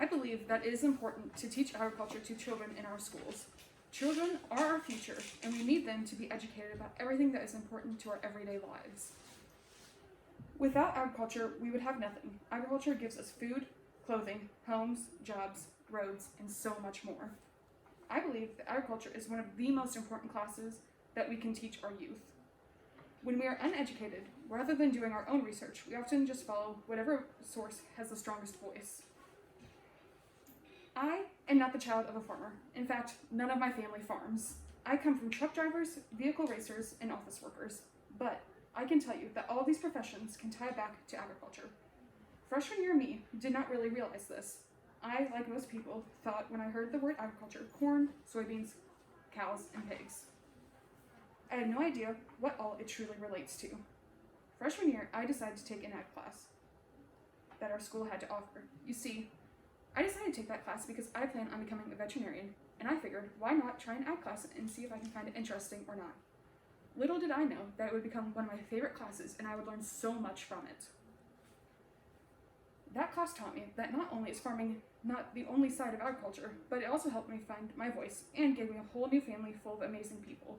I believe that it is important to teach agriculture to children in our schools. Children are our future, and we need them to be educated about everything that is important to our everyday lives. Without agriculture, we would have nothing. Agriculture gives us food, clothing, homes, jobs, roads, and so much more. I believe that agriculture is one of the most important classes that we can teach our youth. When we are uneducated, rather than doing our own research, we often just follow whatever source has the strongest voice. I am not the child of a farmer. In fact, none of my family farms. I come from truck drivers, vehicle racers, and office workers. But I can tell you that all of these professions can tie back to agriculture. Freshman year me did not really realize this. I, like most people, thought when I heard the word agriculture, corn, soybeans, cows, and pigs. I had no idea what all it truly relates to. Freshman year, I decided to take an ag class that our school had to offer. You see, I decided to take that class because I plan on becoming a veterinarian, and I figured, why not try an ag class and see if I can find it interesting or not. Little did I know that it would become one of my favorite classes, and I would learn so much from it. That class taught me that not only is farming not the only side of agriculture, but it also helped me find my voice and gave me a whole new family full of amazing people.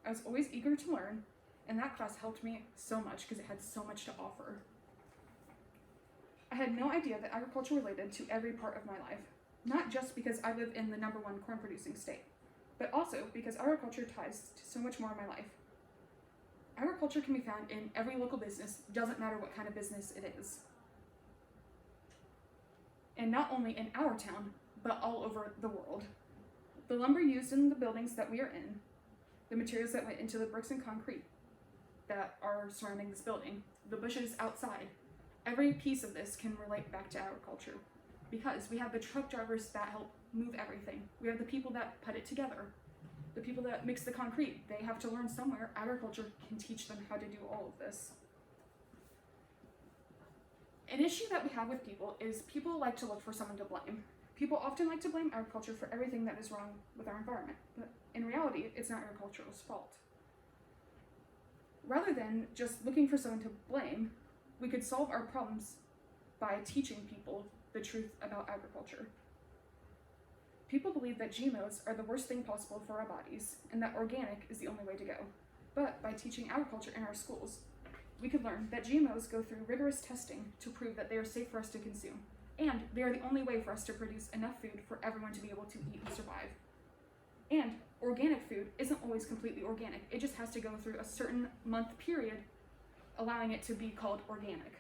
I was always eager to learn, and that class helped me so much because it had so much to offer. I had no idea that agriculture related to every part of my life, not just because I live in the #1 corn producing state, but also because agriculture ties to so much more in my life. Agriculture can be found in every local business, doesn't matter what kind of business it is. And not only in our town, but all over the world. The lumber used in the buildings that we are in, the materials that went into the bricks and concrete that are surrounding this building, the bushes outside, every piece of this can relate back to agriculture because we have the truck drivers that help move everything. We have the people that put it together, the people that mix the concrete. They have to learn somewhere. Agriculture can teach them how to do all of this. An issue that we have with people is people like to look for someone to blame. People often like to blame agriculture for everything that is wrong with our environment, but in reality, it's not agriculture's fault. Rather than just looking for someone to blame, we could solve our problems by teaching people the truth about agriculture. People believe that GMOs are the worst thing possible for our bodies, and that organic is the only way to go. But by teaching agriculture in our schools, we could learn that GMOs go through rigorous testing to prove that they are safe for us to consume, and they are the only way for us to produce enough food for everyone to be able to eat and survive. And organic food isn't always completely organic. It just has to go through a certain month period, allowing it to be called organic.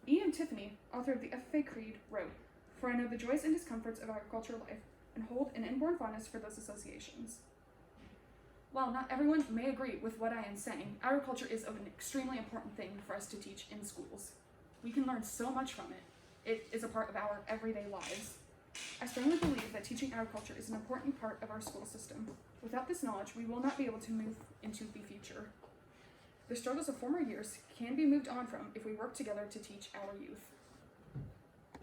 Ian Tiffany, author of the FFA Creed, wrote, "For I know the joys and discomforts of agricultural life, and hold an inborn fondness for those associations." While not everyone may agree with what I am saying, agriculture is an extremely important thing for us to teach in schools. We can learn so much from it. It is a part of our everyday lives. I strongly believe that teaching agriculture is an important part of our school system. Without this knowledge, we will not be able to move into the future. The struggles of former years can be moved on from if we work together to teach our youth.